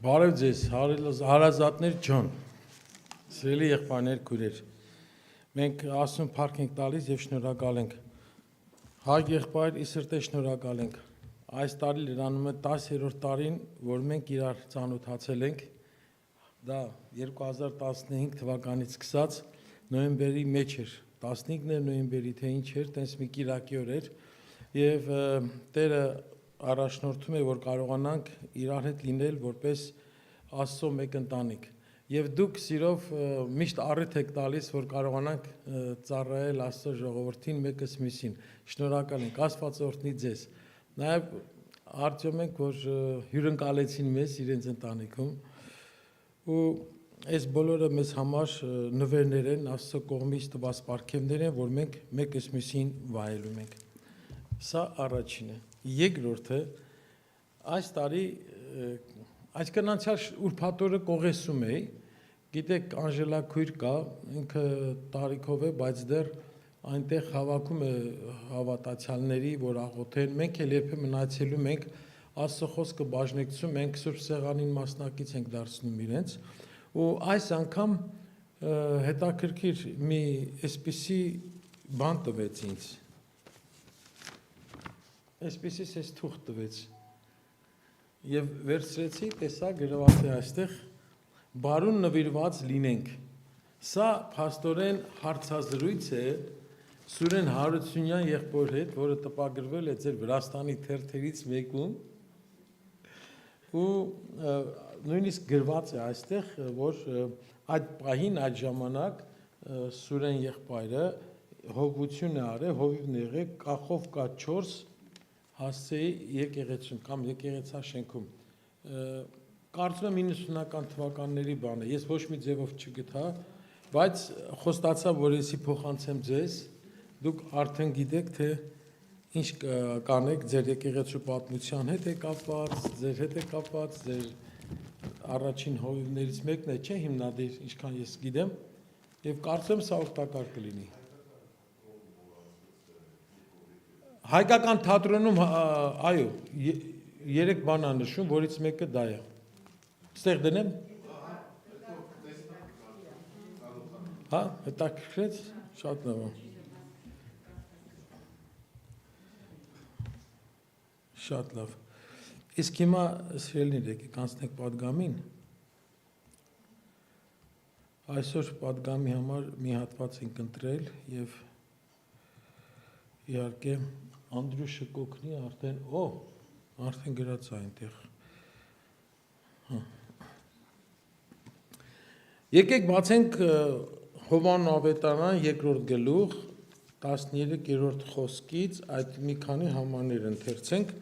Բարև ձեզ, հարազատներ Ջոն, սիրելի եղբայրներ, քույրեր։ Մենք Աստծուն փառք ենք տալիս եւ շնորհակալ ենք։ Հայ եղբայր, ի սրտե շնորհակալ ենք։ Այս տարի լրանում է 10-րդ տարին, որ մենք իրար ծանոթացել ենք։ Դա 2015 թվականից սկսած նոյեմբերի մեջ էր, 15-ն նոյեմբերի, թե ինչ էր, տենց մի կիրակի օր էր եւ Տերը առաջնորդում է, որ կարողանանք իրար հետ լինել որպես Աստծո մեկ ընտանիք։ Եվ դուք սիրով միշտ առիթ եք տալիս, որ կարողանանք ծառայել Աստծո ժողովրդին մեկս մյուսին։ Շնորհակալ ենք, Աստված օրհնի ձեզ։ Նաև արդյոք ենք, որ հյուրընկալեցին մեզ իրենց ընտանիքում։ Ու այս բոլորը մեզ համար նվերներ են, Աստծո կողմից տված պարգևներ են, որ մենք մեկս մյուսին վայելում ենք։ Սա առաջինը։ Երկրորդը, այս տարի այսքան անցյալ ուրբաթ օրը կողեսում էի, գիտեք Անժելա քույր կա, ինքը տարիքով է, բայց դեռ այնտեղ հավաքում է հավատացյալների, որ աղոթեն, մենք էլ երբեմն այցելում ենք, Աստծո խոսքը բաժնեկցում, մենք Սուրբ Սեղանին մասնակից ենք դարձնում իրենց, ու այս անգամ հետաքրքիր մի այսպիսի բան տվեց ինձ, այսպիսի ես թուղթ տվեց, և վերցրեցի, տեսա գրված է այստեղ, բարուն նվիրված լինենք, սա փաստորեն հարցազրույց է Սուրեն Հարությունյան եղբոր հետ, որը տպագրվել է ձեր Վրաստանի թերթերից մեկում, ու նույնիսկ գրված է այստեղ, որ այդ պահին, այդ ժամանակ Սուրեն եղբայրը հովություն է արել, հովիվն է եղել, կախով կա 4 հասցեի եկեղեցում կամ եկեղեցաշենքում, կարծում եմ 90-ական թվականների բան է, ես ոչ մի ձևով չգտա, բայց խոստացա, որ եսի փոխանցեմ ձեզ, դուք արդեն գիտեք, թե ինչ կանեք ձեր եկեղեցու պատմության հետ է կապված, ձեր հետ է կապված, ձեր առաջին հովիվներից մեկն է, չէ հիմնադիր, ինչքան ես գիտեմ, և կարծում եմ սա օգտակար կլինի։ Հայկական թատրոնում, այո, 3 բան է նշում, որից մեկը դա է։ Ստեղ դնեմ։ Հա, հետաքրքրեց, շատ լավ է։ Շատ լավ։ Իսկ հիմա սիրելիներ, եկեք անցնենք պատգամին։ Այսօր պատգամի համար մի հատված ենք ընտրել եւ իհարկե Անդրուշը կօգնի արդեն գրած է այնտեղ։ Եկեք բացենք Հովաննու ավետարան 2-րդ գլուխ 13-րդ խոսքից այդ մի քանի համարներ ընթերցենք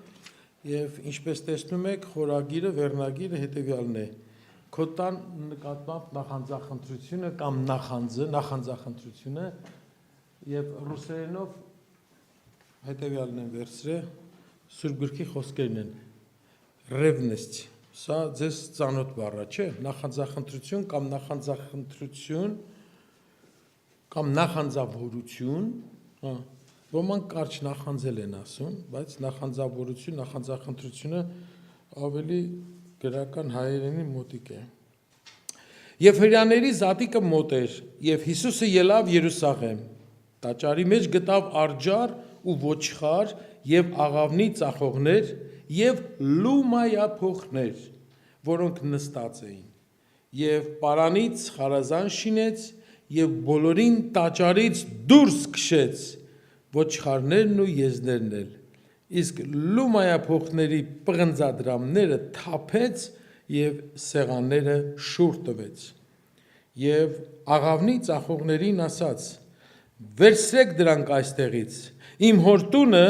եւ ինչպես տեսնում եք խորագիրը վերնագիրը հետեւյալն է քո տան նկատմամբ նախանձախնդրությունը կամ նախանձախնդրությունը եւ ռուսերենով հետևյալն են վերցրել, Սուրբ գրքի խոսքերն են, ռևնեստ, սա ձեզ ծանոթ բառ է, չէ, նախանձախնդրություն կամ նախանձախնդրություն կամ նախանձավորություն, ոմանք կարճ նախանձել են ասում, բայց նախանձավորություն, նախանձախնդրությունը ավելի գրական հայերենի մոտիկ է։ Եվ հրեաների զատիկը մոտ էր, եւ Հիսուսը ելավ Երուսաղեմ, տաճարի մեջ գտավ արջար ու ոչխար եւ աղավնի ծախողներ եւ լումայափոխներ, որոնք նստած էին, եւ պարանից խարազան շինեց եւ բոլորին տաճարից դուրս քշեց, ոչխարներն ու եզներն էլ, իսկ լումայափոխների պղնձադրամները թափեց եւ սեղանները շուռ տվեց, եւ աղավնի ծախողներին ասաց. վերցրեք դրանք այստեղից, իմ հոր տունը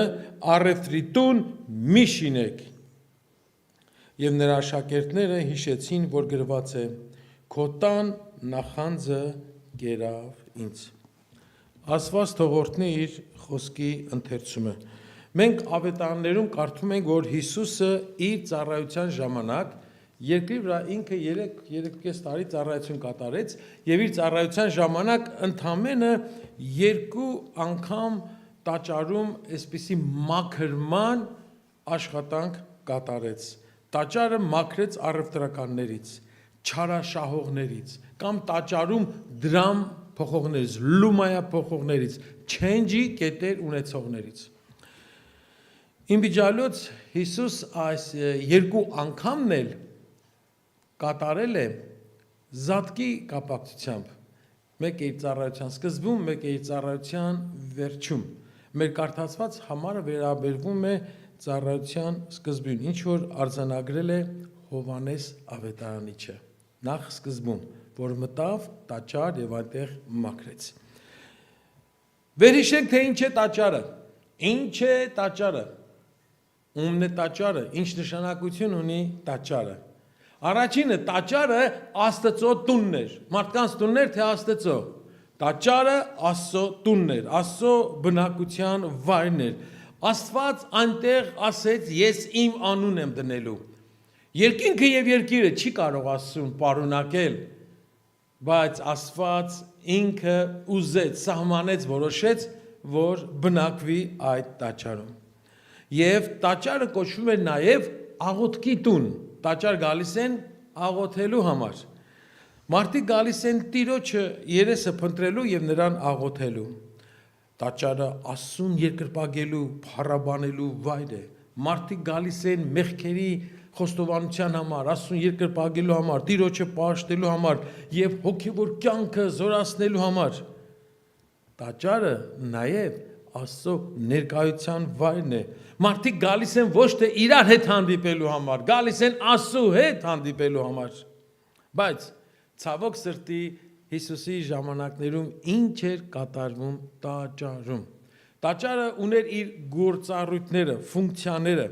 առևտրի տուն մի շինեք։ Եվ նրա աշակերտները հիշեցին, որ գրված է. քո տան նախանձը կերավ ինձ։ Աստված թող օրհնի իր խոսքի ընթերցումը։ Մենք ավետարաններում կարդում ենք, որ Հիսուսը իր ծառայության ժամանակ երկրի վրա ինքը 3.5 տարի ծառայություն կատարեց եւ իր ծառայության ժամանակ ընդամենը 2 անգամ տաճարում այսպիսի մաքրման աշխատանք կատարեց, Տաճարը մաքրեց առևտրականներից, չարաշահողներից կամ տաճարում դրամ փոխողներից, լումայա փոխողներից, չենջի կետեր ունեցողներից։ Իմբիջալոց Հիսուս այս երկու անգամն էլ կատարել է զատկի կապակցությամբ, մեկ իր ծառայության սկզբում, մեկ իր ծառայության վերջում։ Մեր կարդացված համարը վերաբերվում է ծառայության սկզբին, ինչ որ արձանագրել է Հովանես Ավետարանիչը, նախ սկզբում, որ մտավ տաճար եւ այնտեղ մաքրեց։ Վերհիշենք, թե ինչ է տաճարը։ Ինչ է տաճարը։ Ումն է տաճարը, ինչ նշանակություն ունի տաճարը։ Առաջինը տաճարը Աստծո տունն էր, մարդկանց տունն էր, թե Աստծո։ Տաճարը Աստծո տունն էր, Աստծո բնակության վայրն էր։ Աստված այնտեղ ասեց, ես իմ անուն եմ դնելու։ Երկինքը եւ երկիրը չի կարող Աստծուն պարունակել, բայց Աստված ինքը ուզեց, սահմանեց, որոշեց, որ բնակվի այդ տաճարում։ Եվ տաճարը կոչվում է նաեւ աղոթքի տուն։ Տաճար գալիս են աղոթելու համար։ Մարդիկ գալիս են Տիրոջը երեսը փնտրելու եւ նրան աղոթելու։ Տաճարը Աստծուն երկրպագելու, փառաբանելու վայր է։ Մարդիկ գալիս են մեղքերի խոստովանության համար, Աստծուն երկրպագելու համար, Տիրոջը պաշտելու համար եւ հոգեվոր կյանքը զորացնելու համար։ Տաճարը նաեւ Աստծո ներկայության վայրն է։ Մարդիկ գալիս են ոչ թե իրար հետ հանդիպելու համար, գալիս են Աստծո հետ հանդիպելու համար։ Բայց ցավոք սրտի Հիսուսի ժամանակներում ինչ էր կատարվում տաճարում։ Տաճարը ուներ իր գործառույթները, ֆունկցիաները։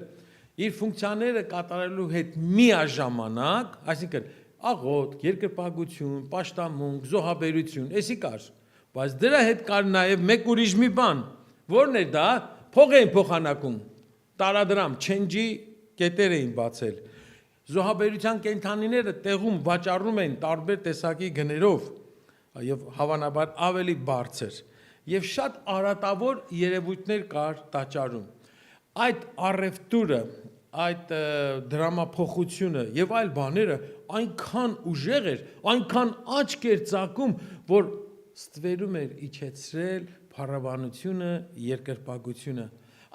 Իր ֆունկցիաները կատարելու հետ միաժամանակ, այսինքն աղոթք, երկրպագություն, պաշտամունք, զոհաբերություն, էսի կար։ Բայց դրա հետ կար նաև մեկ ուրիշ մի բան, որն էր դա, փող էին փոխանակում, տարադրամ, չենջի կետեր էին բացել։ Զոհաբերության կենդանիները տեղում վաճառում են տարբեր տեսակի գներով եւ հավանաբար ավելի բարձր եւ շատ արատավոր երևույթներ կար տաճարում։ Այդ առևտուրը, այդ դրամափոխությունը եւ այլ բաները այնքան ուժեղ էր, այնքան աչք էր ծակում, որ ստվերում էր իջեցրել փառաբանությունը, երկրպագությունը։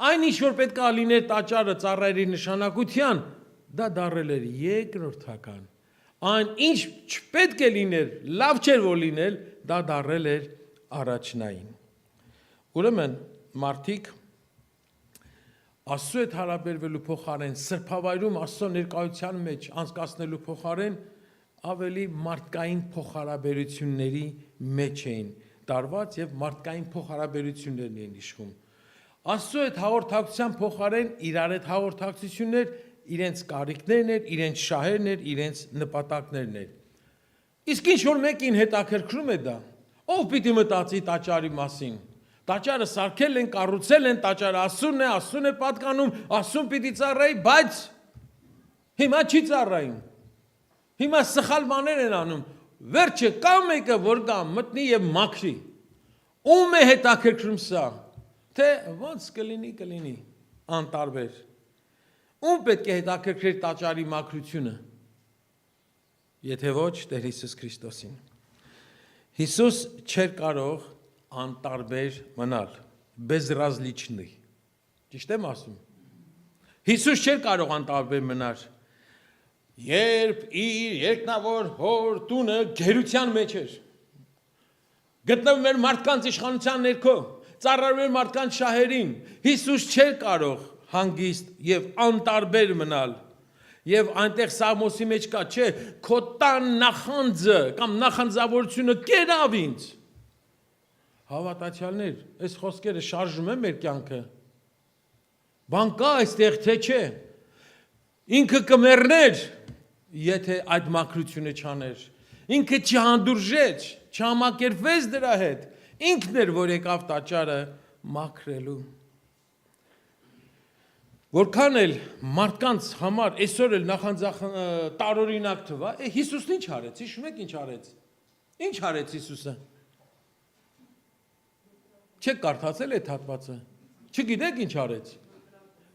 Այն ինչ որ պետք է լիներ տաճարը ծառայերի նշանակության, դա դարել էր երկրորդական։ Այն ինչ չպետք է լիներ, լավ չէր որ լինել, դա դարել էր առաջնային։ Ուրեմն մարդիկ Աստծո հետ հարաբերվելու փոխարեն, սրբավայրում Աստծո ներկայության մեջ անցկացնելու փոխարեն ավելի մարդկային փոխհարաբերությունների մեջ էին տարված եւ մարդկային փոխհարաբերություններն էին իշխում։ Աստծո հետ հաղորդակցության փոխարեն իրար հետ հաղորդակցություններ, իրենց կարիքներն էր, իրենց շահերն էր, իրենց նպատակներն էր։ Իսկ ինչ որ մեկին հետաքրքրում է դա, ով պիտի մտածի տաճարի մասին։ Տաճարը սարքել են, կառուցել են, տաճարը Աստծուն է պատկանում, Աստծուն պիտի ծառայի, բայց հիմա չի ծառայում։ Հիմա սխալ բաներ են անում։ Վերջը կա մեկը, որ կա մտնի եւ մաքրի։ Ում է հետաքրքրում սա, թե ոնց կլինի, անտարբեր։ Ում պետք է հետաքրքրեր տաճարի մաքրությունը, եթե ոչ Տեր Հիսուս Քրիստոսին։ Հիսուս չէր կարող անտարբեր մնալ, bezrazlichny։ Ճիշտ եմ ասում։ Հիսուս չէր կարող անտարբեր մնալ, երբ իր երկնավոր հոր տունը գերության մեջ էր։ Գտնվում էր մարդկանց իշխանության ներքո, ծառայում էր մարդկանց շահերին։ Հիսուս չէր կարող հանգիստ եւ անտարբեր մնալ։ Եվ այնտեղ Սամոսի մեջ կա, չէ, քո տան նախանձը կամ նախանձավորությունը կերավ ինձ։ Հավատացյալներ, այս խոսքերը շարժում են մեր կյանքը։ Բան կա այստեղ, թե չէ։ Ինքը կմեռներ, եթե այդ մաքրությունը չաներ։ Ինքը չհանդուրժեց, չհամակերպվեց դրա հետ։ Ինքն էր, որ եկավ տաճարը մաքրելու։ Որքան էլ մարդկանց համար այսօր էլ տարօրինակ թվա, Հիսուսն ինչ արեց, հիշում եք ինչ արեց։ Ինչ արեց Հիսուսը։ Չեք կարդացել այդ հատվածը։ Չգիտեք ինչ արեց։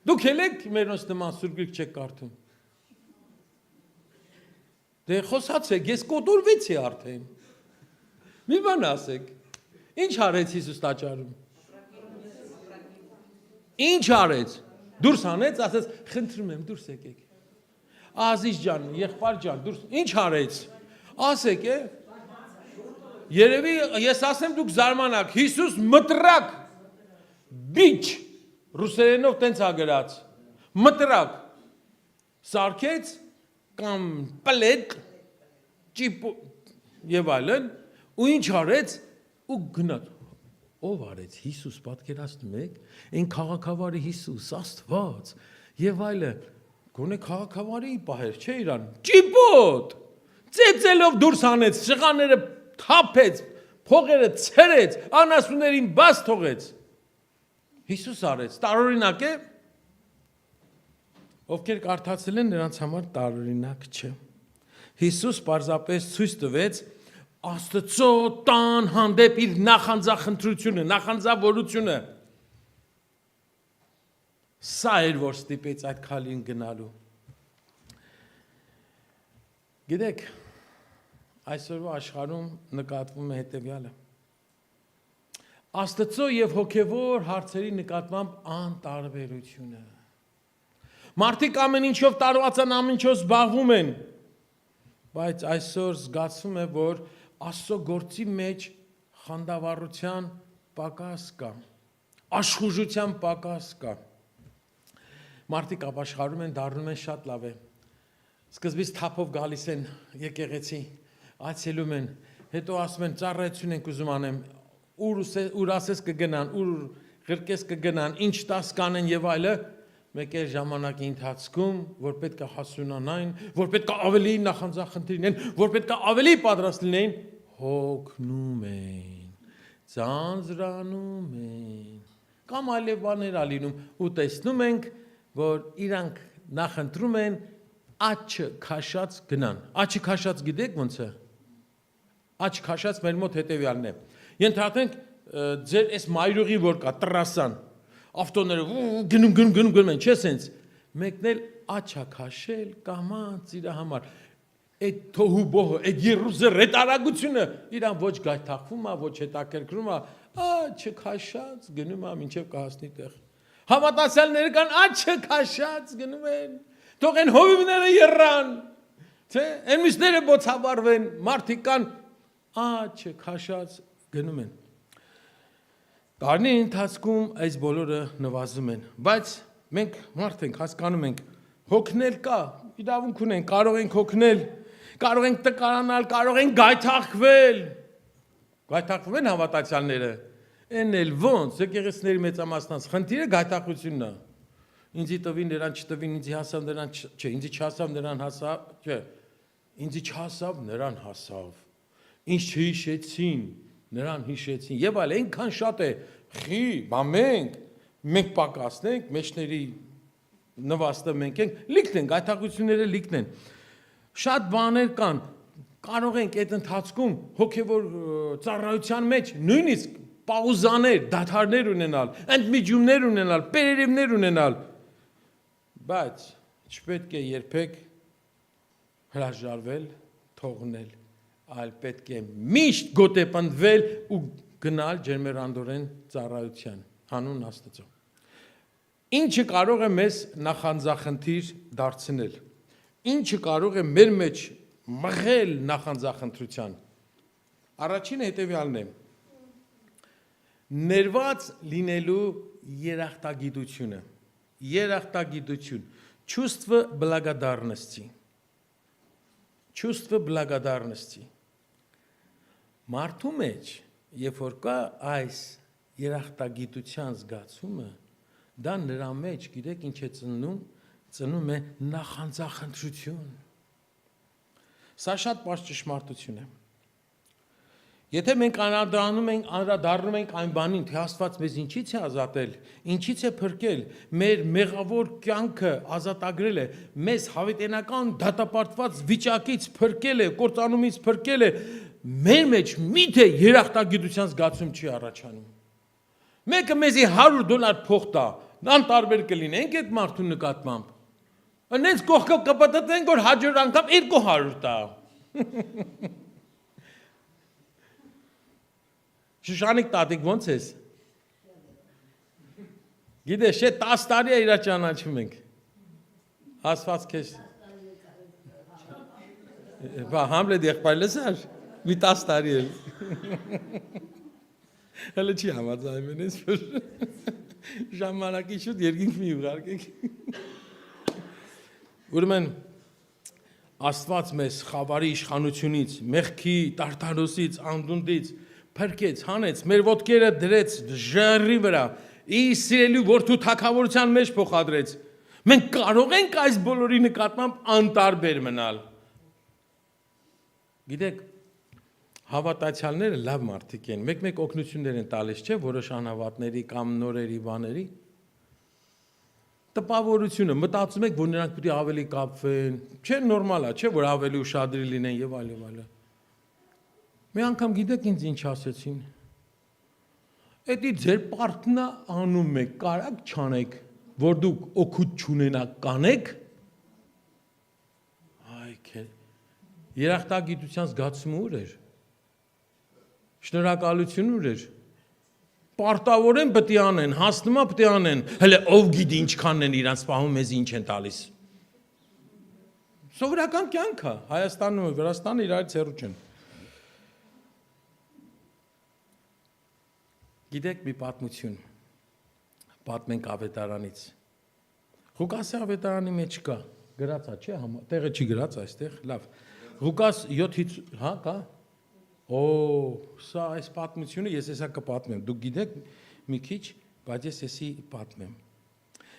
Դուք եք մերոնց նման սուրբ գրք չեք կարդում։ Դե խոսացեք, ես կոտորվեցի արդեն։ Մի բան ասեք։ Ինչ արեց Հիսուս տաճարում։ Ինչ արեց։ Դուրս հանեց, ասեց, խնդրում եմ, դուրս եկեք։ Ազիզ ջան, եղբայր ջան, դուրս։ Ինչ արեց։ Ասեք, է։ Երևի ես ասեմ դուք զարմանաք, Հիսուս մտրակ բիչ ռուսերենով տենց ա գրած։ Մտրակ սարքեց կամ պլետ ճիպ եւ այլն ու ինչ արեց ու գնաց։ Ով արեց Հիսուս պատկերացնում եք, այն քաղաքավարի Հիսուս, Աստված եւ այլն, գոնե քաղաքավարի պահեր չէ իրան, ճիպոտ, ծեծելով դուրս հանեց, շղաները թափեց, փողերը ցերեց, անասուններին բաց թողեց։ Հիսուս արեց, տարօրինակ է։ Ովքեր կարդացել են, նրանց համար տարօրինակ չէ։ Հիսուս պարզապես ցույց տվեց Աստծո տան հանդեպ իր նախանձախնդրությունը, նախանձավորությունը։ Սա էր, որ ստիպեց այդ քալին գնալու։ Գիտեք, այսօրվա աշխարհում նկատվում է հետևյալը։ Աստծո եւ հոգեվոր հարցերի նկատմամբ անտարբերությունը։ Մարդիկ ամեն ինչով տարված են, ամեն ինչով զբաղվում են, բայց այսօր զգացվում է, որ Աստծո գործի մեջ խանդավառության պակաս կա, աշխուժության պակաս կա։ Մարդիկ ապաշխարում են, դառնում են շատ լավ է։ Սկզբից թափով գալիս են եկեղեցի, այցելում են, հետո ասում են ծառայություն ենք ուզում անեմ, ուր ասես կգնան, ուր ղրկես կգնան, ինչ տաս կանեն եւ այլը, մեկ էլ ժամանակի ընթացքում, որ պետք է հասունանային, որ պետք է ավելի նախանձախնդիր լինեն, որ պետք է ավելի պատրաստ լինեն, հոգնում են, ձանձրանում են, կամ այլև բաներ ա լինում, ու տեսնում ենք, որ իրանք նախընտրում են աչքը քաշած գնան։ Աչքը քաշած գիտեք ոնց է։ Աչքը քաշած մեր մոտ հետևյալն է։ Ենթադրենք ձեր այս մայրուղի որ կա տրասան, ավտոները գնում են, չէ՞ սենց։ Մեկն էլ աչա քաշել կամած իր համար։ Այդ թոհու բոհը, այդ երուսը ռետարագությունը իրան ոչ գայթակվում է, ոչ հետաքրքրում է, աչքը քաշած գնում է մինչև կհասնի տեղ։ Հավատացյալները կան աչքը քաշած գնում են։ Թող են հովիվները եռան, թե այն մյուսները բոցավառվեն, մարդիկ կան աչքը քաշած գնում են։ Տարիների ընթացքում այս բոլորը նվազում են, բայց մենք մարդ ենք, հասկանում ենք, հոգնել կա, իրավունք ունենք, կարող ենք հոգնել, կարող ենք տկարանալ, կարող ենք գայթակղվել։ Գայթակղվում են հավատացյալները։ Այն էլ ոնց, եկեղեցիների մեծամասնած խնդիրը գայթակղությունն է։ Ինձի տվին, նրան չտվին, ինձի հասավ, նրան չէ, ինձի չհասավ, նրան հասավ, չէ, ինձի չհասավ, նրան հասավ, ինձ չհիշեցին, նրան հիշեցին, եւ այլ, այնքան շատ է, խի, բա մենք պակասնենք, մեջների նվաստը մենք ենք, լիքն են, գայթակղությունները լիքն են, շատ բաներ կան, կարող ենք այդ ընթացքում հոգևոր ծառայության մեջ նույնիսկ պաուզաներ, դադարներ ունենալ, ընդմիջումներ ունենալ, պերերևներ ունենալ, բայց չպետք է երբեք հրաժարվել, թողնել, այլ պետք է միշտ գոտեպնդվել ու գնալ ջերմեռանդորեն ծառայության, հանուն Աստծո։ Ինչը կարող է մեզ նախանձախնդիր դարձնել, ինչը կարող է մեր մեջ մղել նախանձախնդրության, առաջինը հետևյալն է, ներված լինելու երախտագիտությունը, чувство благодарности, чувство благодарности, մարդու մեջ, երբ որ կա այս երախտագիտության զգացումը, դա նրա մեջ, գիտեք ինչ է ծնում է նախանձախնդրություն, սա շատ պարզ ճշմարտություն է, եթե մենք անդրադառնում ենք այն բանին, թե Աստված մեզ ինչից է ազատել, ինչից է փրկել, մեր մեղավոր կյանքը ազատագրել է, մեզ հավիտենական դատապարտված վիճակից փրկել է, կործանումից փրկել է, մեր մեջ միթե երախտագիտության զգացում չի առաջանում։ Մեկը մեզի $100 փող տա, անտարբեր կլինենք այդ մարդու նկատմամբ։ Անենց կողքը կպտտեն, որ հաջորդ անգամ 200 տա։ Շուշանիկ տատիկ ոնց ես։ Գիտես, չէ 10 տարի է իրա ճանաչում ենք։ Ասված քեզ։ Բա Համլետ եղբայր լսար։ Մի 10 տարի է։ Հələ չի համաձայնում ես, որ ժամանակի շուտ երկինք մի ուղարկենք։ Ուրեմն Աստված մեզ խավարի իշխանությունից, մեղքի, տարտարոսից, անդունդից փրկեց, հանեց, մեր ոտքերը դրեց ժայռի վրա, իր սիրելի որդու թագավորության մեջ փոխադրեց։ Մենք կարող ենք այս բոլորի նկատմամբ անտարբեր մնալ։ Գիտեք, հավատացյալները լավ մարդիկ են, մեկ-մեկ օգնություններ են տալիս, չէ, որոշ անհավատների կամ նորերի բաների։ Տպավորությունը, մտածում եք, որ նրանք պետք է ավելի կապվեն, չէ, նորմալ է, չէ, որ ավելի ուշադրի լինեն եւ այլ։ Մի անգամ գիտեք ինձ ինչ ասեցին։ Էդի ձեր պարտնա անում եք, կարակ չանեք, որ դուք օգուտ չունենաք կանեք։ Այ քե։ Երախտագիտության զգացումը ուր էր։ Շնորհակալություն ուր էր։ Պարտավոր են պետք է անեն, հասնումա պետք է անեն, հələ ով գիտի ինչքանն են իրանց սպահում, մեզ ինչ են տալիս։ Սովորական կյանք է, Հայաստանում ու Վրաստանը իրարից հեռու չեն։ Գիտեք մի պատմություն, պատմենք ավետարանից։ Ղուկասի ավետարանի մեջ կա, գրած է, չէ, տեղը չի գրած այստեղ, լավ։ Ղուկաս 7-ից, հա, կա։ Օ, սա այս պատմությունը ես հեսա կպատմեմ, դուք գիտեք մի քիչ, բայց ես հեսի պատմեմ։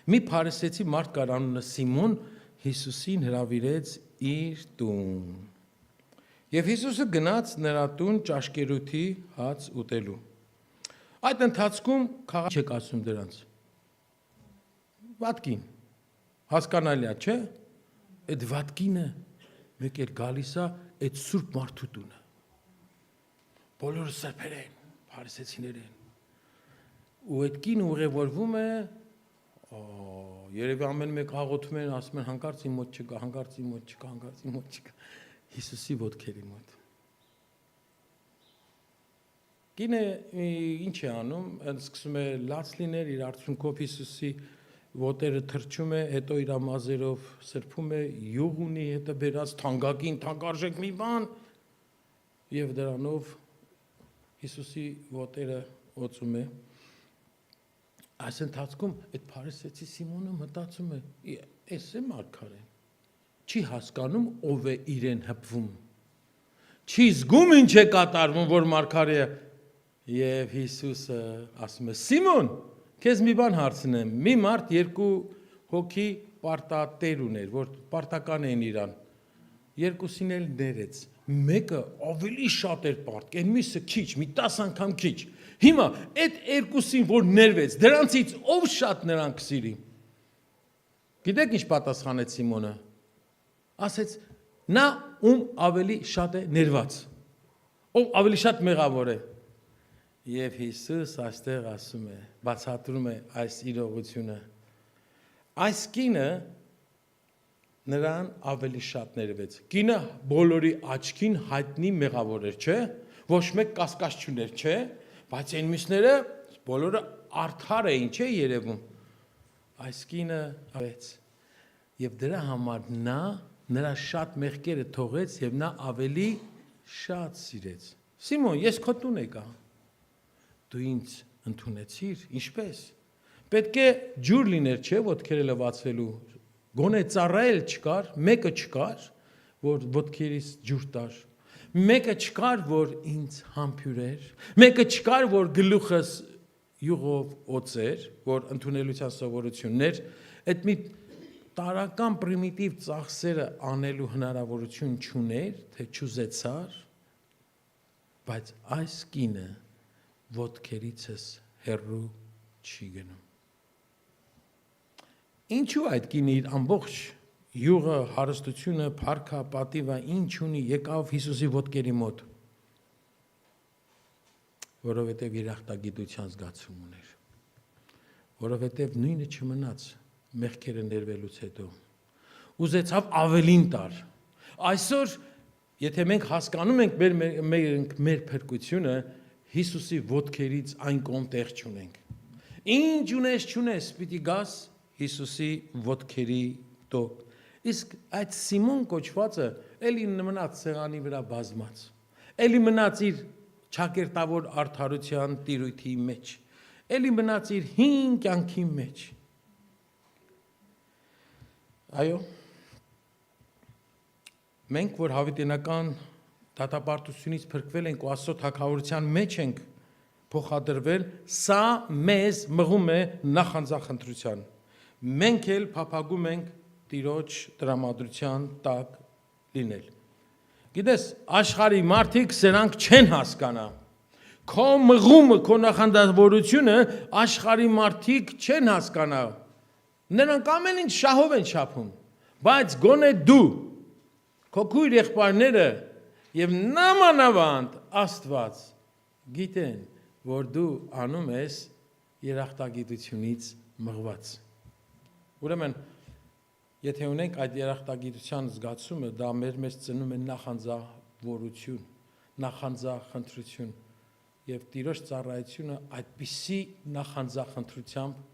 Մի փարիսեցի մարդ կար անունը Սիմոն, Հիսուսին հրավիրեց իր տուն։ Եվ Հիսուսը գնաց նրա տուն ճաշկերութի հաց ուտելու։ Այդ ընթացքում քաղաք չեք ասում դրանց։ Վատկին, հասկանալի է, չէ, այդ վատկինը մեկ էլ գալիս է այդ սուրբ մարդու տունը։ Բոլորը սրբեր են, փարիսեցիներ են։ Ու այդ կինը ուղևորվում է, երևի ամեն մեկ հաղորդում են, ասում են հանկարծ իմ մոտ չկա, հանկարծ իմ մոտ չկա, հանկարծ իմ մոտ չկա, Հիսուսի ոտքերի մոտ։ Կինը ինչ է անում, սկսում է լաց լինել, իր արդյունքով Հիսուսի ոտերը թրջում է, հետո իր մազերով սրբում է, յուղ ունի, հետո բերած թանկագին, թանկարժեք մի բան, եւ դրանով Հիսուսի ոտերը օծում է։ Այս ընթացքում այդ փարիսեցի Սիմոնը մտածում է, էս է մարգարեն։ Չի հասկանում ով է իրեն հպվում։ Չի զգում ինչ է կատարվում, որ մարգարե է։ Եվ Հիսուսը ասում է. Սիմոն, քեզ մի բան հարցնեմ։ Մի մարդ երկու հոգի պարտատեր ուներ, որ պարտական էին իրան։ Երկուսին էլ ներեց։ Մեկը ավելի շատ էր պարտք, մյուսը քիչ, մի 10 անգամ քիչ։ Հիմա այդ երկուսին որ ներվեց, դրանցից ով շատ նրան կսիրի։ Գիտեք ինչ պատասխանեց Սիմոնը։ Ասեց նա ում ավելի շատ է ներված։ Ով ավելի շատ մեղավոր է։ Եվ Հիսուս այստեղ ասում է, բացատրում է այս իրողությունը։ Այս կինը նրան ավելի շատ ներվեց։ Կինը բոլորի աչքին հայտնի մեղավոր էր, չէ՞։ Ոչ մեկ կասկած չուներ, չէ՞։ Բայց այն մյուսները բոլորը արդար էին, չէ՞ երևում։ Այս կինը ավեց։ Եվ դրա համար նա նրա շատ մեղքերը թողեց եւ նա ավելի շատ սիրեց։ Սիմոն, ես քո տուն եկա։ Դու ինձ ընդունեցիր, ինչպես։ Պետք է ջուր լիներ, չէ՞, ոտքերը լվացվելու։ Գոնե ծառայել չկար, մեկը չկար, որ ոտքերից ջուր տար։ Մեկը չկար, որ ինձ համբուրեր, մեկը չկար, որ գլուխս յուղով օծեր, որ ընդունելության սովորություններ, այդ մի տարական պրիմիտիվ ծախսերը անելու հնարավորություն չուներ, թե չուզեցար, բայց այս կինը ոտքերիցս հեռու չի գնում։ Ինչու այդ կինը իր ամբողջ յուղը, հարստությունը, փառքը, պատիվը ինչ ունի եկավ Հիսուսի ոտքերի մոտ, որովհետև երախտագիտության զգացում ուներ, որովհետև նույնը չմնաց մեղքերը ներվելուց հետո, ուզեցավ ավելին տար։ Այսօր, եթե մենք հասկանում ենք մեր փրկությունը, Հիսուսի ոտքերից այն կողմ տեղ չունենք։ Ինչ ունես չունես, պիտի գաս Հիսուսի ոտքերի տակ։ Իսկ այդ Սիմոն կոչվածը էլի մնաց սեղանի վրա բազմած։ Էլի մնաց իր ճակերտավոր արդարության տիրույթի մեջ։ Էլի մնաց իր հին կյանքի մեջ։ Այո։ Մենք, որ հավիտենական դատապարտությունից փրկվել ենք ու Աստծո թագավորության մեջ ենք փոխադրվել, սա մեզ մղում է նախանձախնդրության։ Մենք էլ փափագում ենք Տիրոջ տրամադրության տակ լինել։ Գիտես, աշխարհի մարդիկ սրանք չեն հասկանա։ Քո մղումը, քո նախանձավորությունը աշխարհի մարդիկ չեն հասկանա։ Նրանք ամեն ինչ շահով են շափում, բայց գոնե դու քո քույր եղբայրները եւ նամանավանդ Աստված գիտեն, որ դու անում ես երախտագիտությունից մղված։ Ուրեմն, եթե ունենք այդ երախտագիտության զգացումը, դա մեզ ծնում է նախանձավորություն, նախանձախնդրություն եւ Տիրոջ ծառայությունը այդպիսի նախանձախնդրությամբ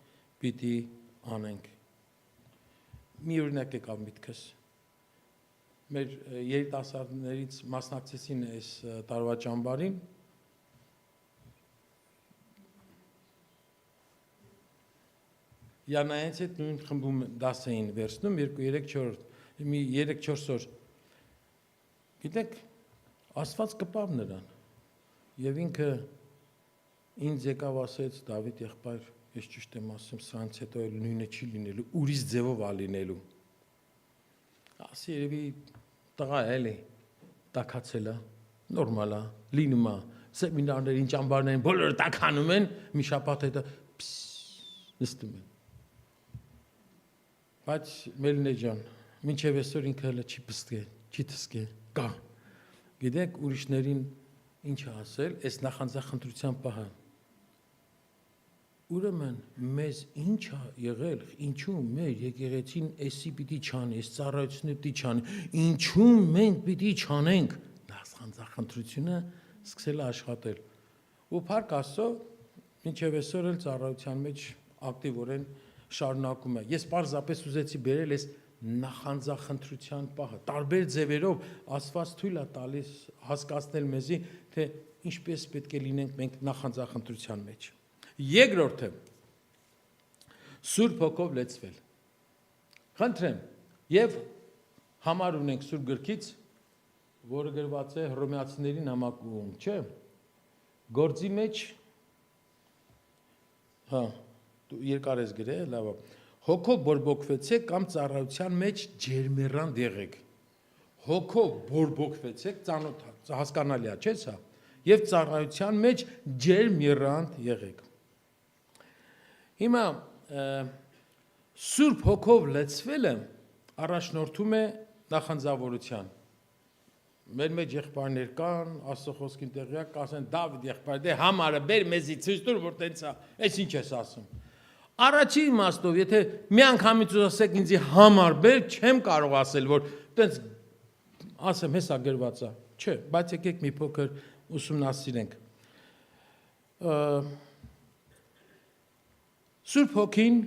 պիտի անենք։ Մի օրինակ եկավ միտքս։ Մեր երիտասարդներից մասնակցեցին այս տարվա ճամբարին։ Յանայից հետ նույն խմբում դաս էին վերցնում 3-4 օր։ Գիտեք, Աստված կպավ նրան։ Եվ ինքը ինձ եկավ ասեց, Դավիթ եղբայր, ես ճիշտ եմ ասում, սրանից հետո էլ նույնը չի լինելու, ուրիշ ձևով ա լինելու։ Ասի երևի տղա էլի, տաքացել է, նորմալ է, լինում է, սեմինարներին, ճամբարներին, բոլորը տաքանում են, մի շաբաթ հետո նստում են։ Բայց Մելինե ջան, մինչև այսօր ինքը հələ չի պստկել, չի թսկել, կա։ Գիտեք, ուրիշներին ինչ ասել, այս նախանձախնդրության պահը։ Ուրեմն մեզ ինչ է եղել, ինչու մեր եկեղեցին էսի պիտի չանի, այս ծառայությունը պիտի չանի, ինչու մենք պիտի չանենք, նախանձախնդրությունը սկսել է աշխատել։ Ու փառք Աստծո, մինչև այսօր էլ ծառայության մեջ ակտիվորեն շարունակում է։ Ես պարզապես ուզեցի բերել այս նախանձախնդրության պահը, տարբեր ձևերով Աստված թույլ է տալիս հասկացնել մեզի, թե ինչպես պետք է լինենք մենք նախանձախնդրության մեջ։ Երկրորդը Սուրբ Հոգով լեցվել։ Խնդրեմ, եւ համար ունենք Սուրբ գրքից, որը գրված է Հռոմեացիների նամակում, չէ՞։ Գործի մեջ երկար ես գրել, լավ է։ Հոգով բորբոքվեցեք կամ ծառայության մեջ ջերմեռանդ եղեք։ Հոգով բորբոքվեցեք, ծանոթ հասկանալի է, չէ՞ սա։ Եվ ծառայության մեջ ջերմեռանդ եղեք։ Հիմա Սուրբ Հոգով լեցվելը առաջնորդում է նախանձավորության։ Մեր մեջ եղբայրներ կան, Աստծո խոսքին տեղյակ, ասեն Դավիթ եղբայր, դե համարը բեր մեզի ցույց տուր, որ տենց է, այս ինչ ես ասում։ Առաջի իմաստով, եթե մի անգամից ասեք ինձ համար բեր, չեմ կարող ասել, որ տենց ասեմ, հեսա գրված է։ Չէ, բայց եկեք մի փոքր ուսումնասիրենք։ Սուրբ Հոգին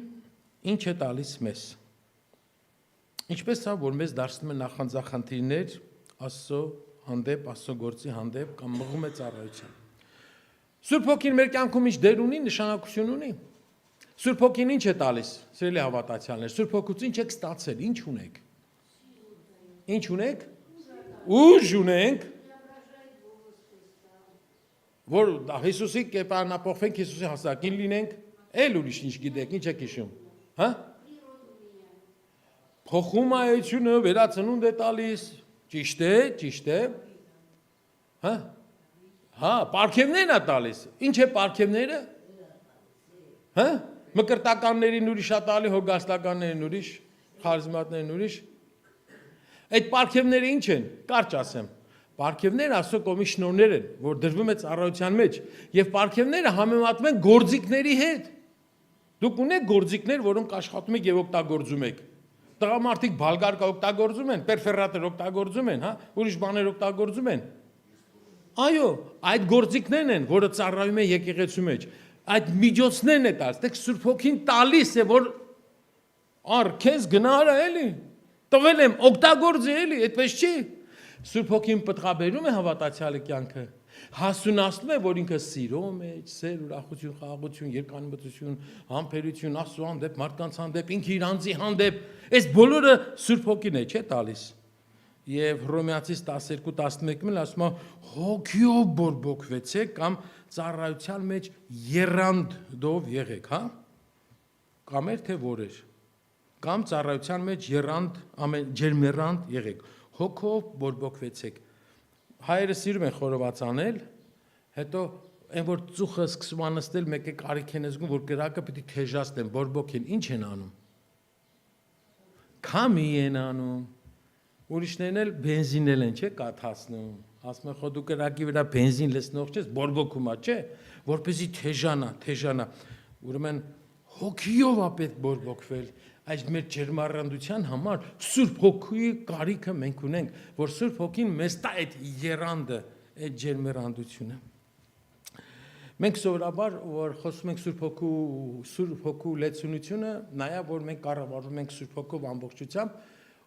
ինչ է տալիս մեզ։ Ինչպես է, որ մեզ դարձնում է նախանձախնդիրներ Աստծո հանդեպ, Աստծո գործի հանդեպ կամ մղում է ծառայության։ Սուրբ Հոգին մեր կյանքում ինչ դեր ունի, նշանակություն ունի։ Սուրբ Հոգին ինչ է տալիս, սիրելի հավատացյալներ, Սուրբ Հոգուց ինչ եք ստացել, ինչ ունեք։ Ինչ ունեք։ Ուժ ունենք, որ Հիսուսի կերպարանափոխվենք, Հիսուսի հասակին լինենք, էլ ուրիշ ինչ գիտեք, ինչ եք հիշում, հա։ Փոխում այությունը վերածնունդ է տալիս, ճիշտ է, հա, պարգևներն է տալիս, ինչ է պարգևները, հա, մկրտականներին ուրիշ է տալի, հոգաստականներին ուրիշ, խարիզմատներին ուրիշ, այդ պարգևները ինչ են, կարճ ասեմ, պարգևները Աստծո կողմից շնորհներ են, որ դրվում է ծառայության մեջ, եւ պարգևները համեմատվում են գործիքների հետ, դուք ունեք գործիքներ, որոնք աշխատում եք եւ օգտագործում եք, Տղամարդիկ բալգարկա օգտագործում են, պերֆորատոր օգտագործում են, հա, ուրիշ բաներ օգտագործում են։ Այո, այդ գործիքներն են, որը ծառայում է եկեղեցու մեջ։ Այդ միջոցներն է տալիս, դեք Սուրբ Հոգին տալիս է, որ առ քեզ գնարա էլի։ Տվել եմ, օգտագործի էլի, այդպես չի։ Սուրբ Հոգին պտղաբերում է հավատացյալի կյանքը, հասունացնում է, որ ինքը սիրո մեջ, սեր, ուրախություն, խաղաղություն, երկանմտություն, համբերություն, Աստծո հանդեպ, մարդկանց հանդեպ, ինքը իր անձի հանդեպ, այս բոլորը Սուրբ Հոգին է, չէ՞ տալիս։ Եվ Հռոմեացիս 12:11-ին ասում է հոգիով բորբոքվեցեք կամ ծառայության մեջ եռանդով եղեք, հա? Կամ էր թե որ էր։ Կամ ծառայության մեջ ջերմեռանդ եղեք, հոգով բորբոքվեցեք։ Հայերը սիրում են խորոված անել, հետո այն որ ծուխը սկսում անստել, մեկը կարիք են զգում, որ կրակը պիտի թեժացնեն, բորբոքեն, ինչ են անում։ Քամի են անում։ Ուրիշներն էլ բենզինել են, չէ՞, կաթացնում։ Ասում են, խո դու կրակի վրա բենզին լցնող չես, բորբոքում է, չէ՞, որպեսզի թեժանա։ Ուրեմն հոգիով է պետք բորբոքվել։ Այս մեր ջերմառանդության համար Սուրբ Հոգուի կարիքը մենք ունենք, որ Սուրբ Հոգին մեզ տա այդ եռանդը, այդ ջերմեռանդությունը։ Մենք սովորաբար որ խոսում ենք Սուրբ Հոգու լեցունությունը, նայա որ մենք կառավարվում ենք Սուրբ Հոգով ամբողջությամբ,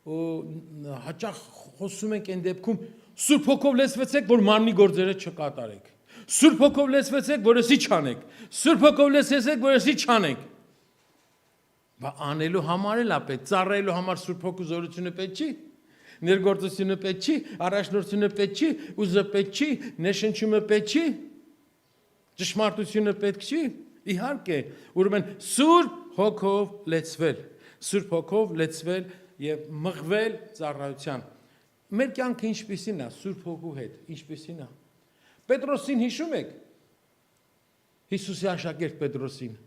ու հաճախ խոսում ենք այն դեպքում Սուրբ Հոգով լեցվեցեք, որ մարմնի գործերը չկատարեք։ Սուրբ Հոգով լեցվեցեք, որ էսի չանեք։ Սուրբ Հոգով լեցվեցեք, որ էսի չանեք։ Բա անելու համար էլ է պետք, ծառայելու համար Սուրբ Հոգու զորությունը պետք չի, ներգործությունը պետք չի, առաջնորդությունը պետք չի, ուզը պետք չի, ներշնչումը պետք չի, ճշմարտությունը պետք չի, իհարկե, ուրեմն Սուրբ Հոգով լեցվել, Սուրբ Հոգով լեցվել եւ մղվել ծառայության։ Մեր կյանքը ինչպիսին է Սուրբ Հոգու հետ, ինչպիսին է։ Պետրոսին հիշում եք։ Հիսուսի աշակերտ Պետրոսին։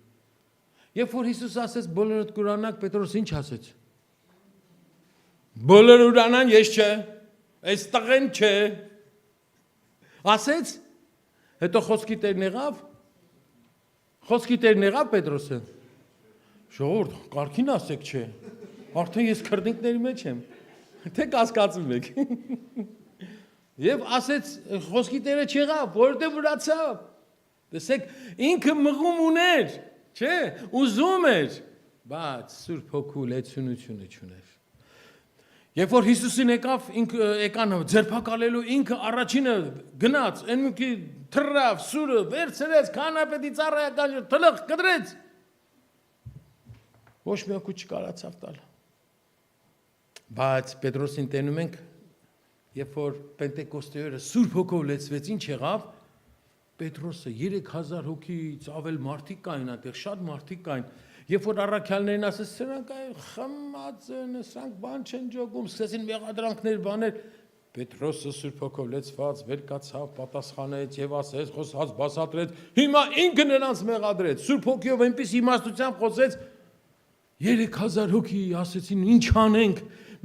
Երբ որ Հիսուս ասեց բոլորդ կուրանաք, Պետրոս ինչ ասեց։ Բոլորը ուրանան, ես չէ, այս տղեն չէ։ Ասեց, հետո խոսքի տերն եղավ Պետրոսը։ Ժողովուրդ, կարգին ասեք չէ։ Արդեն ես քրդինքների մեջ եմ։ Թե կասկածում եք։ Եվ ասեց, խոսքի տերը չեղավ, որտեղ վրացավ։ Տեսեք, ինքը մղում ուներ, չէ, ուզում էր, բայց Սուրբ Հոգու լեցունությունը չուներ։ Երբ որ Հիսուսին եկան ձերբակալելու, ինքը առաջինը գնաց, այնմուքի թռավ, սուրը վերցրեց, քահանապետի ծառայական թլղ կտրեց։ Ոչ մի օգուտ չկարացավ տալ։ Բայց Պետրոսին տենում ենք, երբ որ Պենտեկոստի օրը Սուրբ Հոգով լեցվեց, ինչ եղավ, Պետրոսը 3000 հոգից ավել մարդիկ կային այդտեղ, շատ մարդիկ կային։ Երբ որ առաքյալներին ասեց, սրանք խմած են, սրանք բան չեն ջոգում, սկսեցին մեղադրանքներ, բաներ։ Պետրոսը Սուրբ Հոգով լեցված վեր կացավ, պատասխանեց եւ ասեց, խոսած բացատրեց, հիմա ինքը նրանց մեղադրեց։ Սուրբ Հոգիով այնպես իմաստությամբ խոսեց, 3000 հոգի ասեցին, ինչ անենք,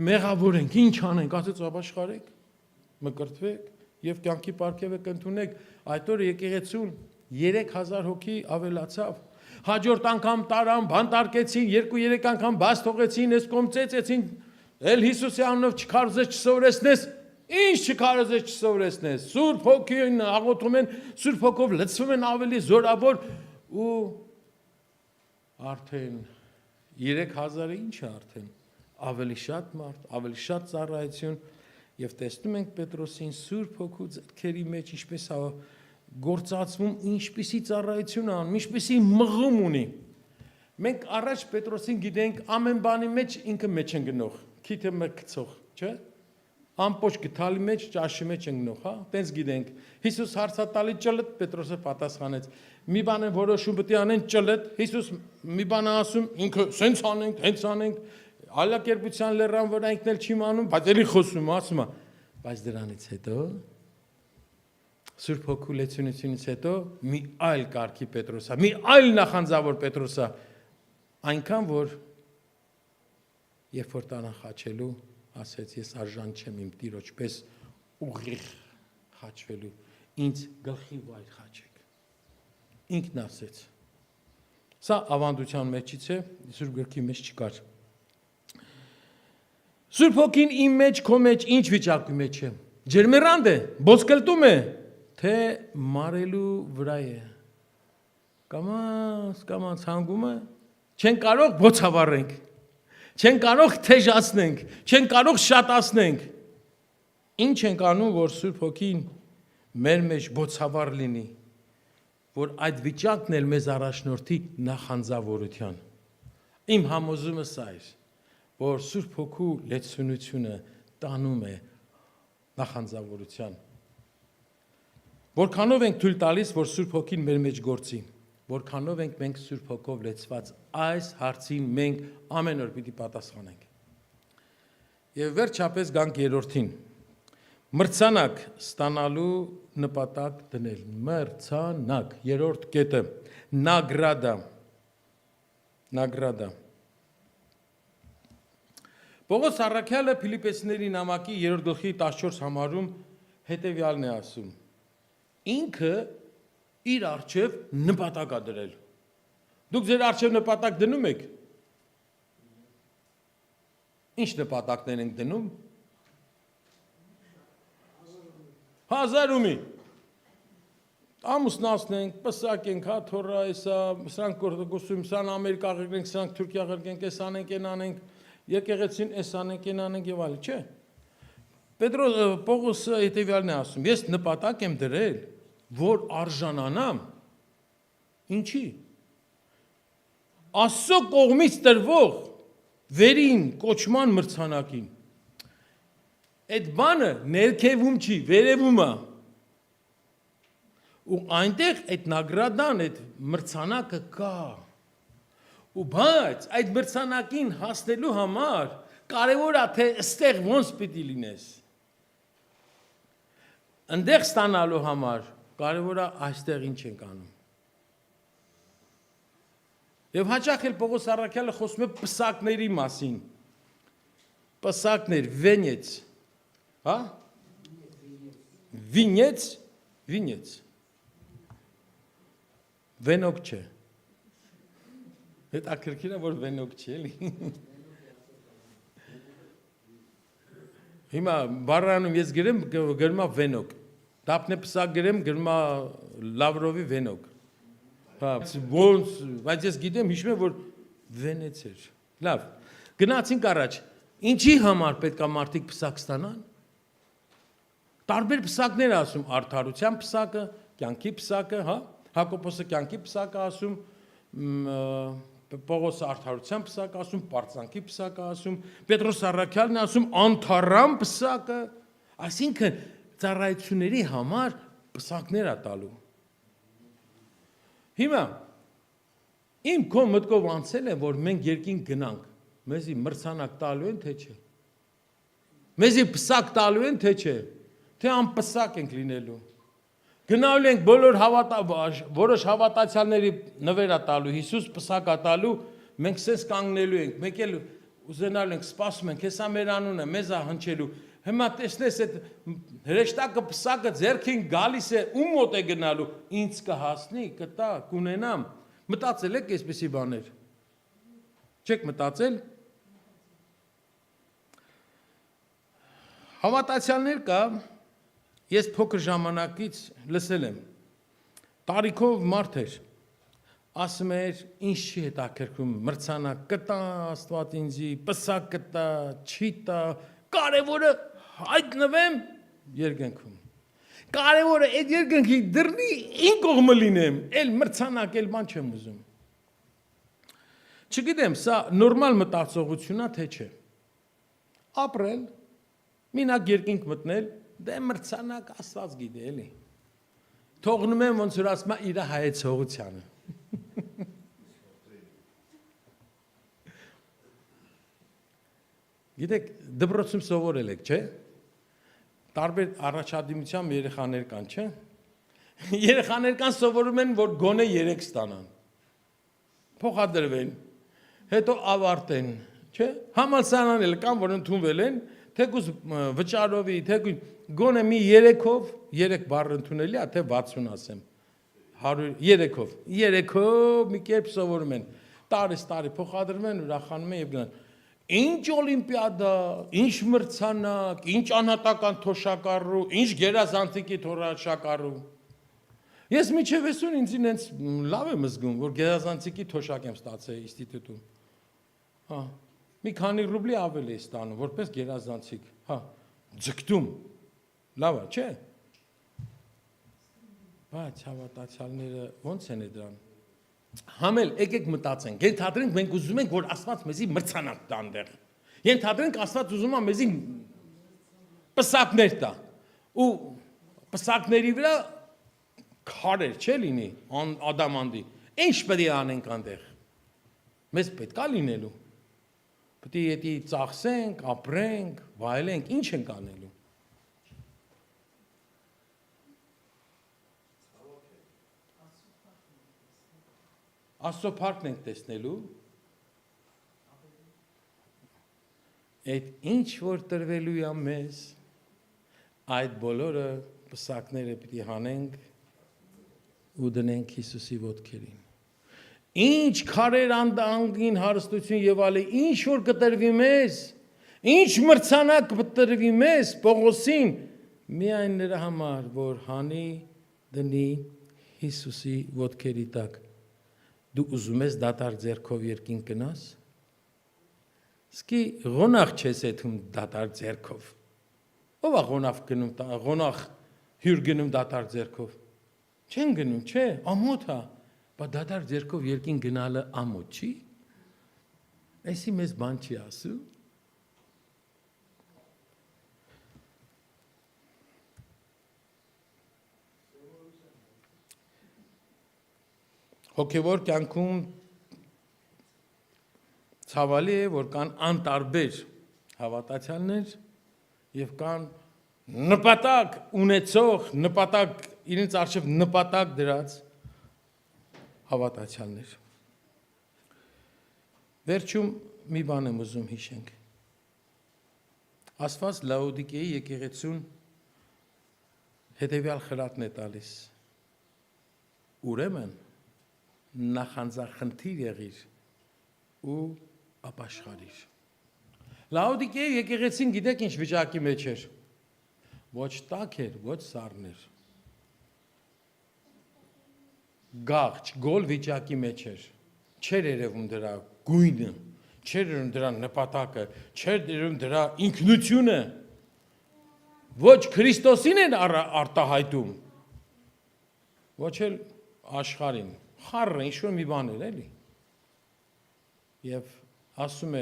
մեղավոր ենք, ինչ անենք, ասեց ապաշխարեք, մկրտվեք եւ կյանքի պարգևը կընդունեք։ Այդ օրը եկեղեցուն 3000 հոգի ավելացավ։ Հաջորդ անգամ տարան, բանտարկեցին, 2-3 անգամ բաց թողեցին, այս կողմ ծեծեցին, էլ Հիսուսի անունով չքարոզես չսովորեցնես, ինչ չքարոզես չսովորեցնես։ Սուրբ Հոգին աղոթում են, Սուրբ Հոգով լցվում են ավելի զորավոր ու արդեն 3000-ը ինչ է արդեն, ավելի շատ մարդ, ավելի շատ ծառայություն եւ տեսնում ենք Պետրոսին Սուրբ Հոգու ձեռքերի մեջ ինչպես է գործածվում, ինչպիսի ծառայություն անում, ինչպիսի մղում ունի։ Մենք առաջ Պետրոսին գիտենք ամեն բանի մեջ ինքը մեջ են գնող, քիթը մկցող, չէ՞։ Ամպոչ գթալի մեջ, ճաշի մեջ են գնող, հա, տենց գիտենք։ Հիսուս հարցատալի ճլտ Պետրոսը պատասխանեց։ Մի բան են որոշում պետք է անեն ճլտ, Հիսուս մի բան ասում, ինքը սենց անենք, հենց անենք, այլակերպության լեռան վրա ինքն էլ չի մանում, բայց էլի խոսում, ասում է, բայց դրանից հետո Սուրբ Հոգու լեցունությունից հետո մի այլ կարգի Պետրոսա, մի այլ նախանձավոր Պետրոսա, այնքան որ երբ որ տանը խաչելու ասեց ես արժան չեմ իմ տիրոջ պես ուղիղ խաչվելու, ինձ գլխի վայր խաչեք։ Ինքն ասեց։ Սա ավանդության մեջից է, Սուրբ գրքի մեջ չկար։ Սուրբ Հոգին իմ մեջ, քո մեջ ինչ վիճակի մեջ է։ Ջերմեռանդ է, ոսկլտում է, թե մարելու վրա է։ Կամաց հանգում է, չեն կարող բոցավառենք, չեն կարող թեժացնենք, չեն կարող շատացնենք։ Ինչ ենք անում, որ Սուրբ Հոգին մեր մեջ բոցավառ լինի, որ այդ վիճակն էլ մեզ առաջնորդի նախանձավորության։ Իմ համոզումը սա է, որ Սուրբ Հոգու լեցունությունը տանում է նախանձավորության։ Որքանով ենք թույլ տալիս, որ Սուրբ Հոգին մեր մեջ գործի, որքանով ենք մենք Սուրբ Հոգով լեցված, այս հարցին մենք ամեն օր պիտի պատասխանենք։ Եվ վերջապես գանք երրորդին։ Մրցանակ ստանալու նպատակ դնել։ Մրցանակ, երրորդ կետը, նագրադա։ Պողոս առաքյալը Փիլիպպեցիների նամակի 3 գլխի 14 համարում հետևյալն է ասում. ինքը իր առջև նպատակ է դրել։ Դուք ձեր առջև նպատակ դնում եք։ Ինչ նպատակներ ենք դնում։ 1000 ումի։ Ամուսնացնենք, պսակենք, հա թորա էսա, սրանք գործում, սան Ամերիկա ղրկենք, սրանք Թուրքիա ղրկենք, էս անենք, են անենք, եկեղեցին էս անենք, են անենք եւ այլն, չէ։ Պողոսը հետեւյալն է ասում. ես նպատակ եմ դրել, որ արժանանամ։ Ինչի։ Աստծո կողմից տրվող վերին կոչման մրցանակին։ Այդ բանը ներքևում չի, վերևում է։ Ու այնտեղ այդ նագրադան, այդ մրցանակը կա։ Ու բայց այդ մրցանակին հասնելու համար կարևոր է թե այստեղ ոնց պիտի լինես։ Այնտեղ ստանալու համար կարևոր է այստեղ ինչ ենք անում։ Եվ հաճախ էլ Պողոս առաքյալը խոսում է պսակների մասին։ Պսակներ, վենեց, հա? Վինեց։ Վենոք չէ։ Հետ ակրկիր է, որ վենոք չէ, էլի։ Հիմա բառանում ես գրեմ, գրում է վենոք։ Դապնե պսակ գրեմ, գրում է Լավրովի վենոք։ Բայց ես գիտեմ, հիշում եմ, որ վենեց էր։ Լավ, գնացինք առաջ, ինչի համար պետք է մարդիկ պսակ ստանան։ Տարբեր պսակներ ասում, արդարության պսակը, կյանքի պսակը, հա, Հակոբոսը կյանքի պսակը ասում, Պողոսը արդարության պսակը ասում, պարծանքի պսակը ասում, Պետրոս առաքյալն ասում, անթառամ պսակը, այսինքն ծառայությունների համար պսակներ է տալու։ Հիմա իմ քո մտքով անցել է, որ մենք երկինք գնանք, մեզի մրցանակ տալու են, թե չէ։ Մեզի պսակ տալու են, թե չէ, թե անպսակ ենք լինելու։ Գնալու ենք որոշ հավատացյալների նվերա տալու, Հիսուս պսակա տալու, մենք սենց կանգնելու ենք, մենք էլ ուզենալու ենք, սպասում ենք, հեսա մեր անունը, մեզ է հնչելու, հիմա տեսնես այդ հրեշտակը պսակը ձեռքին գալիս է, ում մոտ է գնալու, ինձ կհասնի, կտա, կունենամ, մտածել եք այսպիսի բաներ, չեք մտածել, հավատացյալներ կա, ես փոքր ժամանակից լսել եմ, տարիքով մարդ էր, ասում էր, ինչ չի հետաքրքրում, մրցանակ կտա, Աստված ինձի, պսակ կտա, չի տա, կարևորը հայտնվեմ երկնքում, կարևորը այդ երկնքի դռնի ին կողմը լինեմ, էլ մրցանակ, էլ բան չեմ ուզում, չգիտեմ, սա նորմալ մտածողություն է, թե չէ, ապրել, մինակ երկինք մտնել, դե մրցանակ Աստված գիտե էլի։ Թողնում եմ ոնց որ ասում է իր հայեցողությանը։ Գիտեք, դպրոցում սովորել եք, չէ՞։ Տարբեր առաջադիմությամբ երեխաներ կան, չէ՞։ Երեխաներ կան սովորում են, որ գոնե 3 ստանան։ Փոխադրվեն, հետո ավարտեն, չէ՞։ Համալսարանել կան, որ ընդունվել են, թեկուզ վճարովի, թեկուզ գոնե մի 3-ով, 3 բառ ընդունելի է, թե 60 ասեմ, 3-ով մի կերպ սովորում են, տարի փոխադրվում են, ուրախանում են և գնան, Ինչ օլիմպիադա, ինչ մրցանակ, ինչ անհատական թոշակառու, ինչ գերազանցիկի թոշակառու։ Ես միջև այսօր ինձ ինձ լավ եմ զգում, որ գերազանցիկի թոշակ եմ ստացել ինստիտուտում։ Հա, մի քանի ռուբլի ավել է ստանում, որպես գերազանցիկ։ Հա, ձգտում։ Լավ է, չէ՞։ Բայց հավատացյալները ո՞նց են դրան։ Համել եկեք մտածենք, ենթադրենք մենք ուզում ենք, որ Աստված մեզի մրցանակ տա այնտեղ։ Ենթադրենք Աստված ուզում է մեզի պսակներ տա։ Ու պսակների վրա քարեր չէ լինի, ադամանդի։ Ինչ պետք է անենք այնտեղ։ Մեզ պետք է լինելու։ Պետք է դի ծախսենք, ապրենք, վայելենք, ինչ ենք անելու։ Աստծո փառքն ենք տեսնելու, այդ ինչ որ տրվելու է մեզ, այդ բոլորը պսակները պիտի հանենք ու դնենք Հիսուսի ոտքերին։ Ինչ քարեր անդանգին հարստություն եւ այլն, ինչ որ կտրվի մեզ, ինչ մրցանակ կտրվի մեզ Պողոսին, միայն նրա համար, որ հանի դնի Հիսուսի ոտքերի տակ։ Դու ուզում ես դատարկ ձեռքով երկին գնաս։ Սկի ղոնախ չես եթում դատարկ ձեռքով։ Ո՞վ է ղոնախ գնում, ղոնախ հյուր գնում դատարկ ձեռքով։ Չեն գնում, չէ, ամոթ է, բայց դատարկ ձեռքով երկին գնալը ամոթ չի։ Այսի մեզ բան չի ասում։ Հոգևոր կյանքում ցավալի է, որ կան անտարբեր հավատացյալներ եւ կան նպատակ ունեցող, նպատակ իրենց արժեվ նպատակ դրած հավատացյալներ։ Վերջում մի բան եմ ուզում հիշենք։ Աստված Լաոդիկեի եկեղեցուն հետևյալ խրատն է տալիս։ Ուրեմն նախանձախնդիր եղիր ու ապաշխարիր։ Լաոդիկեի եկեղեցին գիտեք ինչ վիճակի մեջ էր։ Ոչ տաք էր, ոչ սառներ։ Գաղջ, գոլ վիճակի մեջ էր։ Չէր երևում դրա գույնը, չէր երևում դրա նպատակը, չէր երևում դրա ինքնությունը։ Ոչ Քրիստոսին են արտահայտում, ոչ էլ աշխարհին։ Խառը ինչ-որ մի բան էր, էլի։ Եվ ասում է,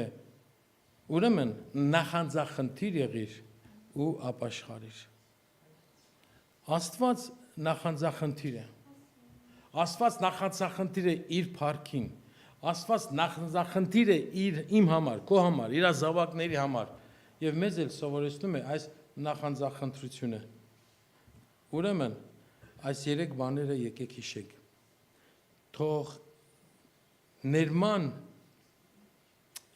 ուրեմն նախանձախնդիր եղիր ու ապաշխարիր։ Աստված նախանձախնդիր է։ Աստված նախանձախնդիր է իր փառքին։ Աստված նախանձախնդիր է իմ համար, քո համար, իր զավակների համար։ Եվ մեզ էլ սովորեցնում է այս նախանձախնդրությունը։ Ուրեմն այս երեք բաները եկեք հիշենք։ Թող ներման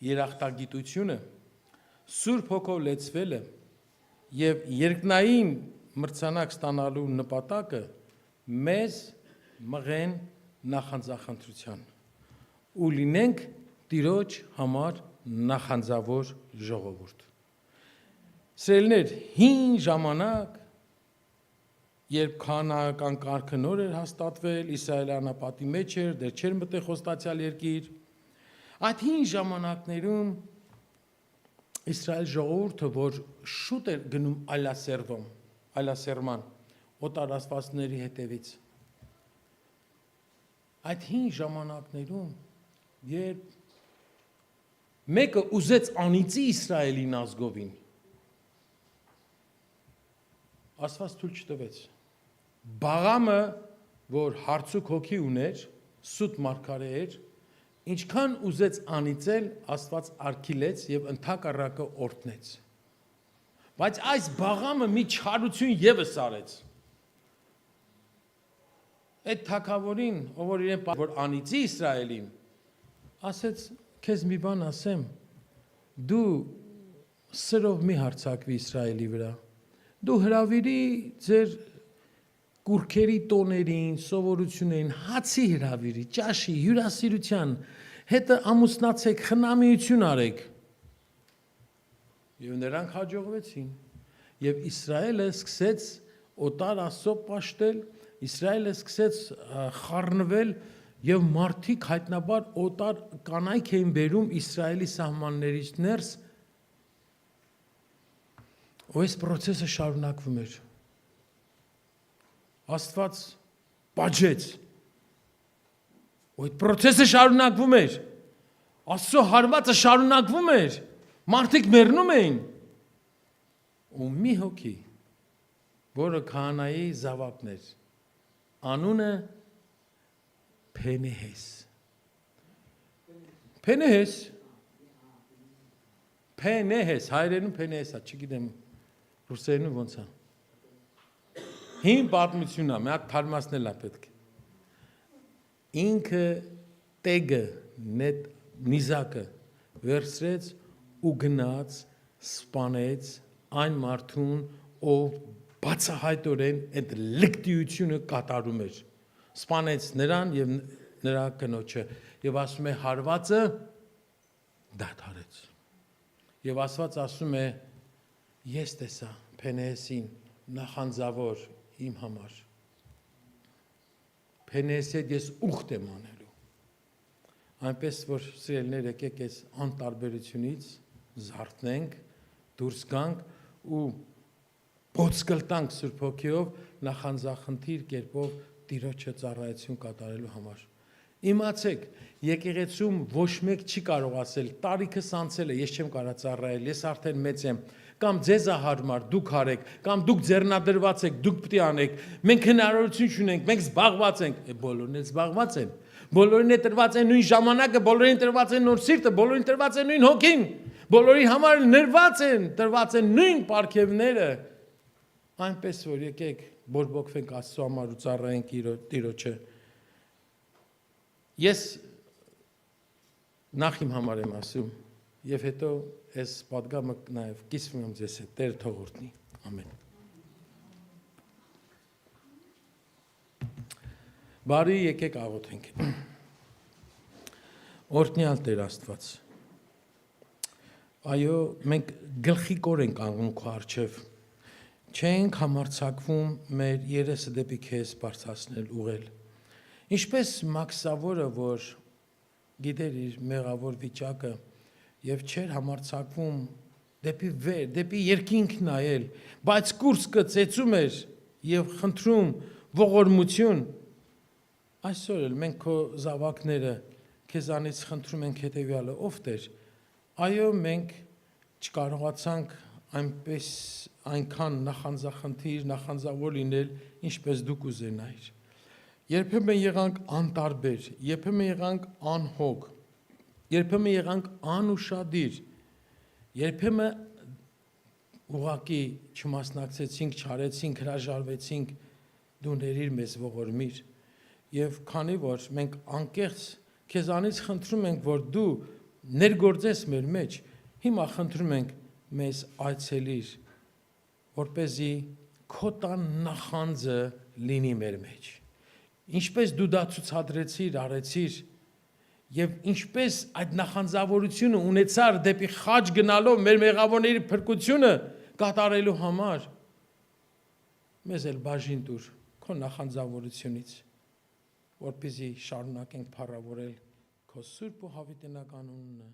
երախտագիտությունը, Սուրբ Հոգով լեցվելը եւ երկնային մրցանակ ստանալու նպատակը մեզ մղեն նախանձախնդրության ու լինենք Տիրոջ համար նախանձավոր ժողովուրդ։ Սիրելիներ, հին ժամանակ երբ քանանական կարգը նոր էր հաստատվել, Իսրայելյան անապատի մեջ էր, դեռ չէր մտել խոստացյալ երկիր, այդ հին ժամանակներում Իսրայել ժողովուրդը, որ շուտ էր գնում այլասերման, օտարացվածների հետևից, այդ հին ժամանակներում, երբ մեկը ուզեց անիծի Իսրայելին ազգովին, Աստված թույլ չտվեց։ Բաղամը, որ հարցուկ հոգի ուներ, սուտ մարգարե էր, ինչքան ուզեց անիծել, Աստված արգիլեց եւ ընդհակառակը օրհնեց։ Բայց այս Բաղամը մի չարություն եւս արեց։ Այդ թագավորին, ով որ իրեն որ անիծի Իսրայելին, ասեց, քեզ մի բան ասեմ, դու սրով մի հարձակվի Իսրայելի վրա։ Դու հրավիրի ձեր կուրքերի տոներին, սովորություններին, հացի հրավիրի, ճաշի, հյուրասիրության, հետը ամուսնացեք, խնամիություն արեք, Եվ նրանք հաջողվեցին։ Եվ Իսրայելը սկսեց օտար Աստծո պաշտել, Իսրայելը սկսեց խառնվել եւ մարդիկ հայտնաբար օտար կանայք էին բերում Իսրայելի սահմաններից ներս։ Ու այս process-ը շարունակվում էր։ Աստված բաժեց։ Ու այդ process-ը շարունակվում էր։ Աստծո հարվածը շարունակվում էր։ Մարդիկ մեռնում էին։ Ու մի հոգի, որը քահանայի զավակն էր, անունը Փենեհես։ Փենեհես, հայերենում Փենեհես է, չգիտեմ ռուսերենում ոնց է։ Հին պատմություն է, մի հատ թարմացնել է պետք։ Ինքը տեգը, նիզակը վերցրեց ու գնաց սպանեց այն մարդուն, ով բացահայտորեն այդ լկտիությունը կատարում էր։ Սպանեց նրան եւ նրա կնոջը եւ ասում է հարվածը դադարեց։ Եվ Աստված ասում է ես տեսա Փենեհեսին նախանձավոր իմ համար։ Փենեհեսի հետ ես ուխտ եմ անելու։ Այնպես որ սիրելիներ եկեք այս անտարբերությունից զարթնենք, դուրս գանք ու ողջգլտանք Սուրբ Հոգիով նախանձախնդիր կերպով Տիրոջը ծառայություն կատարելու համար։ Իմացեք, եկեղեցում ոչ մեկ չի կարող ասել, տարիքս անցել է, ես չեմ կարող ծառայել, ես արդեն մեծ եմ, կամ ձեզ է հարմար, դուք արեք, կամ դուք ձեռնադրված եք, դուք պետք է անեք, մենք հնարավորություն չունենք, մենք զբաղված ենք, բոլորն էլ զբաղված են, բոլորին է տրված է նույն ժամանակը, բոլորին տրված է նոր սիրտը, բոլորին տրված է նույն հոգին, բոլորի համար տրված են նույն պարգևները, այնպես որ եկեք բորբոքվենք Աստծո համար ու ծառայենք Տիրոջը։ Ես նախ իմ համար եմ ասում եւ հետո այս պատգամը նաեւ կիսվում եմ ձեզ հետ, Տեր թող օրհնի, ամեն։ Բարի եկեք աղոթենք։ Օրհնյալ Տեր Աստված։ Այո, մենք գլխիկոր ենք անգում քո առջև։ Չենք համարձակվում մեր երեսը դեպի քեզ բարձրացնել ուղղել։ Ինչպես Մաքսավորը, որ գիտեր իր մեղավոր վիճակը եւ չէր համարձակվում դեպի վեր, դեպի երկինք նայել, բայց կուրծքը ծեծում էր եւ խնդրում ողորմություն։ Այսօր էլ մենք քո զավակները քեզանից խնդրում ենք հետեւյալը, ով Տեր, այո, մենք չկարողացանք այնքան նախանձախնդիր, նախանձավոր լինել, ինչպես դուք ուզենայիր։ Երբեմն եղանք անտարբեր, երբեմն եղանք անհոգ, երբեմն եղանք անուշադիր, երբեմն ուղղակի չմասնակցեցինք, չարեցինք, հրաժարվեցինք, դու ներիր մեզ ողորմիր։ Եվ քանի որ մենք անկեղծ քեզանից խնդրում ենք, որ դու ներգործես մեր մեջ, հիմա խնդրում ենք մեզ այցելիր, որպեսզի քո տան նախանձը լինի մեր մեջ։ Ինչպես դու դա ցուցադրեցիր, արեցիր, եւ ինչպես այդ նախանձավորությունը ունեցար դեպի խաչ գնալով մեր մեղավորների փրկությունը կատարելու համար, մեզ էլ բաժին տուր քո նախանձավորությունից, որպեսզի շարունակենք փառավորել քո սուրբ ու հավիտենական անունը։